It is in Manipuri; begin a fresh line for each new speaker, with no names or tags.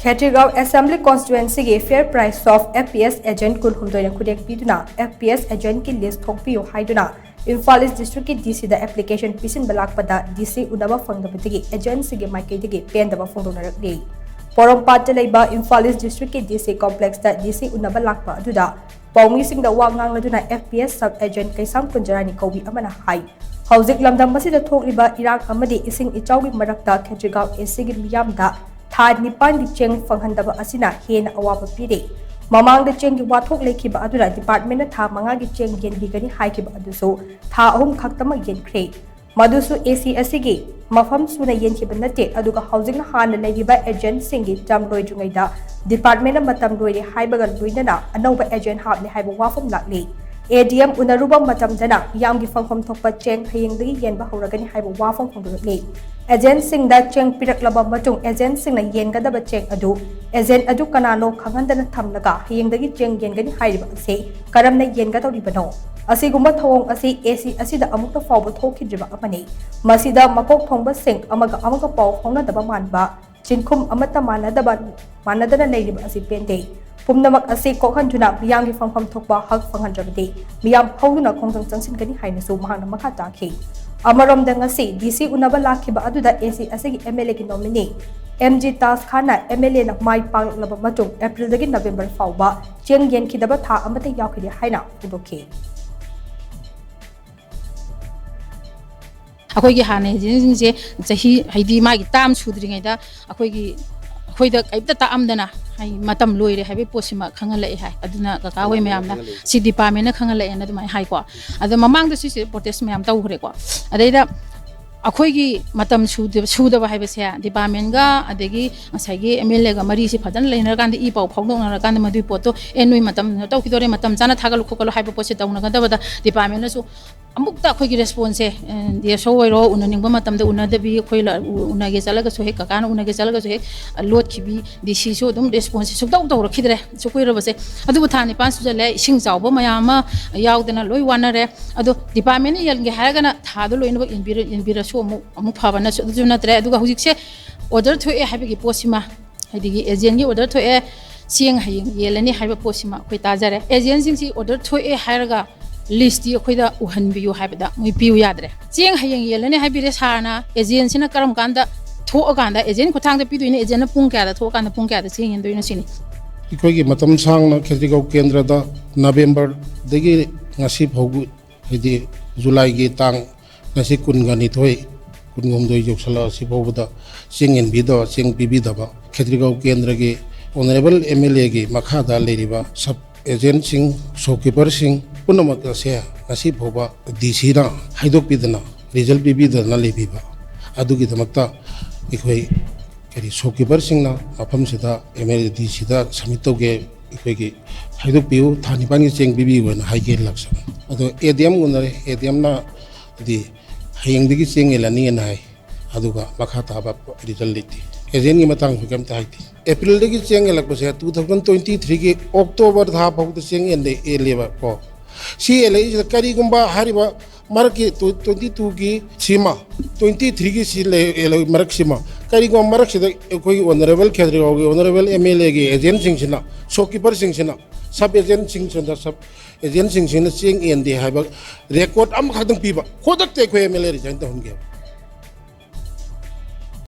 Kshetrigao Assembly Constituency के Fair Price Shop FPS agent कुल हुमदोइना खुदेक पीदुना FPS agent की list थोकपियु हाइदुना Imphal East District की DC दा application pishinba Lakpada DC Unaba phangdabadagi agency के maikei के pendaba phongdoknarakli Porompat laiba Imphal East District के DC complex दा DC Unaba lakpa aduda Paumi sing da wa ngang laduna FPS sub agent kaisam kunjarani kobi amana hai Hauzik lamdam masida thokliba Iraq amadi ising ichawgi marakta Kshetrigao AC gi miyamda Thad Nipan di Cheng Phangdaba asina Haina awaba pire. Mamang the Cheng wathok lekiba aduna department na tha manga gi Cheng yen bigani haikiba aduso tha ahum khaktama yen kre. Madusu AC asigi mafam suna yen kiba nate aduga housing na hana legiba agent singi jam loi jungaida department na matam loi haibaga luinana anauba agent habni haiba wafam lakli. ADM unaruba matam dana yamgi phangkhom thokpa Cheng hayengdagi yen ba horagani haiba wafam phongdoknarakli. Agent sing da Cheng pirak laba matung agent sing na yen gadaba Cheng adu agent adu kanano khangandana thamlaga hayengdagi Cheng yen gani hairiba ase karam na yen gadawribano asigumba thong ase AC asida amukta fawba thokkhidre amani masida makok thongba sing amaga paw phongnadaba manba chinkhum amata manadana leiriba ase pente pumnamak ase kokhanjuna miyamgi phangpham thokba hak phanghandrabadi miyam hawduna khongtang changsin gani hainasu mahana makha takhi Amarom dangasi DC Unaba lakhiba aduda AC asigi MLA ki nominee MG Tas Khana MLA na mai pang laba matung April dagi November fawba Cheng yen khidaba tha amata yakhidi haina udokhi
Akoi gi hane jinje jahi haidi ma gi tam sudri ngai da akoi da kaibta ta amdana hai matam loire haibe posima khangala hai aduna kaka hoi mayamna si department na khangala na dumai hai ko adu mamang da si protest mayam taw hore ko adaida akoi gi matam suda ba haibe se department ga adegi asai gi MLA ga mari si phadan leina kan di pau phongdokna kan ma dui poto enui matam taw khidore matam jana thagal khokalo haibe posi tawna ga da department na su amukta khoi gi response dia so wai ro unaningba matam da unadabi khoi la unage chalaga so he kakana unage chalaga so he lot khibi dc so dum response so daw daw rakhidre so koi ro base adu thani pan su jale sing jawba mayama yaudana loi wanare adu department yal ge haragana thado loinba inbira so amu phabana so du na tre adu ga hujik se order thoi habi gi posima haidigi agent gi order thoi sieng hayeng yelani haiba posima khoi tajare agent sing si order thoi haraga list di khoida uhanbiyu haibada moi piu yadre cheng hayeng yelani haibire sarna agency na karam kanda thokanda agent ko thangda piduine agent na pung kya da thokanda pung kya da cheng yen doina sini
ikogi matam sang na Kshetrigao kendra da November dagi ngasi phogu hidi July gi tang ngasi kungani thoi kungomdoi joksala si phobda cheng yen bido cheng bibi daba Kshetrigao kendra gi honorable MLA gi makha da leriba sub agent sing shopkeeper sing punamak se ngasi phoba DC na haidok piduna result bibidana lebiba adugi damakta ikhoi kari shopkeeper sing na afam sida MLA DC da submit toge ikhoi gi haidok piu thani pani cheng bibi wen haige laksa ado ADM gunare ADM na di hayeng digi cheng elani nai aduga makha ta ba result liti agent gi matang hukam ta haiti April digi cheng elak base 2023 gi October tha phau cheng ende eleba ko si ele is kari gumba hariba marki 22 gi sima 23 gi si ele marak sima kari gumba marak se koi honorable Kshetrigao gi honorable MLA gi agent sing sina shopkeeper sing sina sub agent sing sina sub agent sing sina cheng ende haiba record am khadang piba khodak te koi MLA resign ta hunge